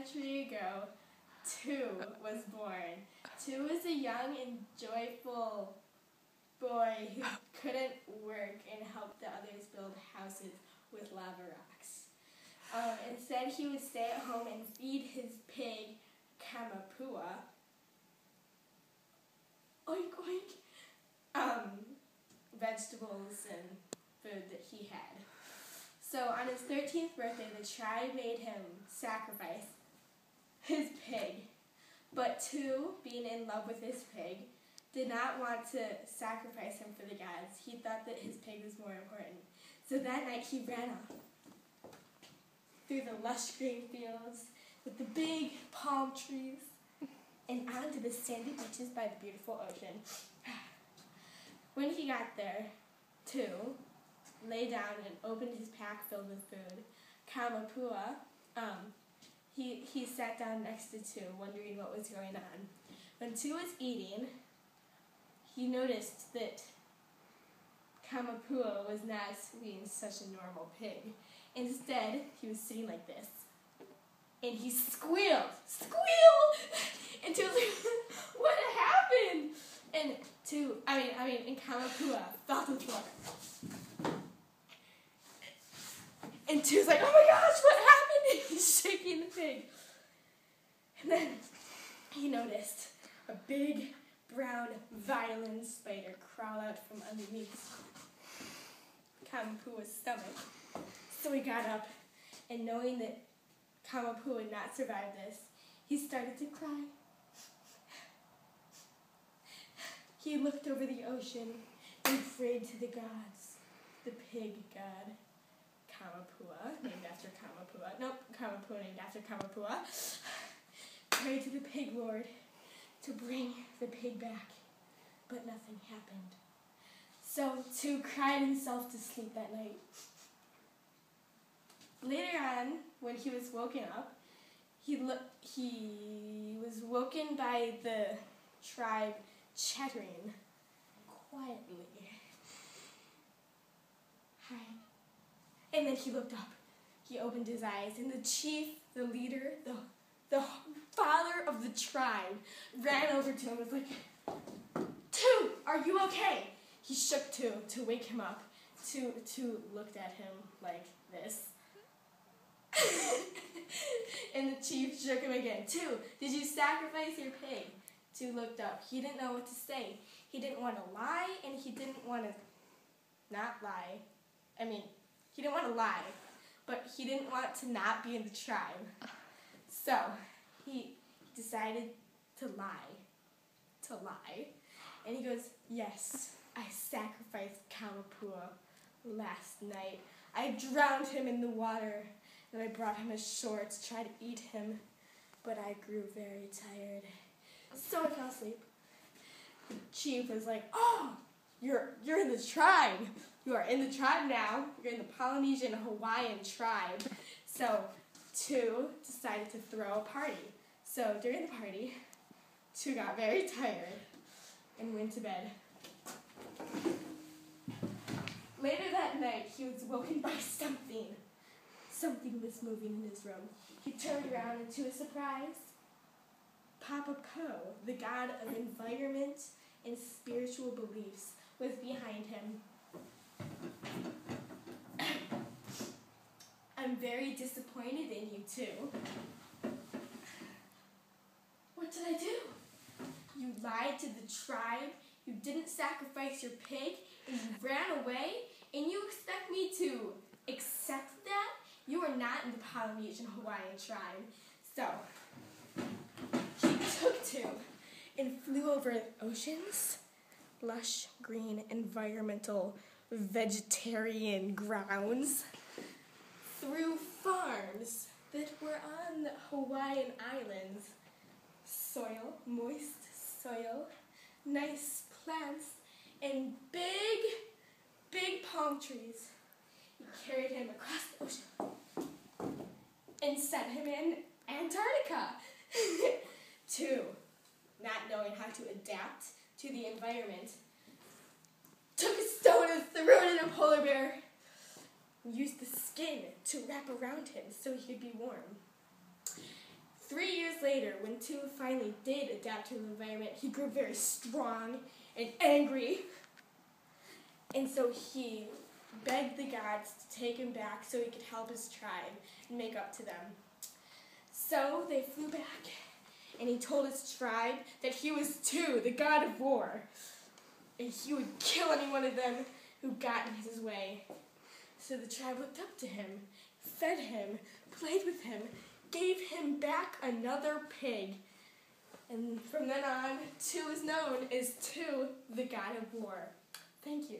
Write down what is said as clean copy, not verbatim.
century ago, Two was born. Two was a young and joyful boy who couldn't work and help the others build houses with lava rocks. Instead, he would stay at home and feed his pig, Kamapua, oink oink, vegetables and food that he had. So on his 13th birthday, the tribe made him sacrifice his pig. But Two, being in love with his pig, did not want to sacrifice him for the gods. He thought that his pig was more important. So that night he ran off through the lush green fields with the big palm trees and onto the sandy beaches by the beautiful ocean. When he got there, Two lay down and opened his pack filled with food. Kamapua, he sat down next to Two, wondering what was going on. When Two was eating, he noticed that Kamapua was not being such a normal pig. Instead, he was sitting like this. And he squealed! And Two was like, what happened? And Kamapua fell to the floor. And Two's like, oh my gosh, what happened? And he's shaking the pig. And then he noticed a big brown violin spider crawl out from underneath Kamapua's stomach. So he got up, and knowing that Kamapua would not survive this, he started to cry. He looked over the ocean and prayed to the gods. The pig god, Kamapua, named after Kamapua. Nope, Kamapua named after Kamapua. Prayed to the pig lord to bring the pig back, but nothing happened. So Two cried himself to sleep that night. Later on, when he was woken up, he was woken by the tribe chattering quietly. Hi. And then he looked up. He opened his eyes, and the chief, the leader, the father of the tribe, ran over to him and was like, Two, are you okay? He shook Two to wake him up. Two looked at him like this. And the chief shook him again. Two, did you sacrifice your pig? Two looked up. He didn't know what to say. He didn't want to lie, and he didn't want to not lie. He didn't want to lie, but he didn't want to not be in the tribe. So he decided to lie. And he goes, yes, I sacrificed Kamapua last night. I drowned him in the water, and I brought him ashore to try to eat him, but I grew very tired. So I fell asleep. The chief was like, oh, you're in the tribe. You are in the tribe now. You're in the Polynesian Hawaiian tribe. So Two decided to throw a party. So during the party, Two got very tired and went to bed. Later that night, he was woken by something. Something was moving in his room. He turned around, and to his surprise, Papa Po, the god of environment and spiritual beliefs, was behind him. I'm very disappointed in you, Two. What did I do? You lied to the tribe, you didn't sacrifice your pig, and you ran away, and you expect me to accept that? You are not in the Polynesian Hawaiian tribe. So, he took Two and flew over oceans, lush, green, environmental, vegetarian grounds, through farms that were on the Hawaiian Islands. Soil, moist soil, nice plants, and big palm trees. He carried him across the ocean and set him in Antarctica. Two, not knowing how to adapt to the environment, took a stone and threw it in a polar bear, and used the skin to wrap around him so he could be warm. 3 years later, when Tu finally did adapt to the environment, he grew very strong and angry. And so he begged the gods to take him back so he could help his tribe and make up to them. So they flew back, and he told his tribe that he was Tu, the god of war, and he would kill any one of them who got in his way. So the tribe looked up to him, fed him, played with him, gave him back another pig. And from then on, Tu is known as Tu, the god of war. Thank you.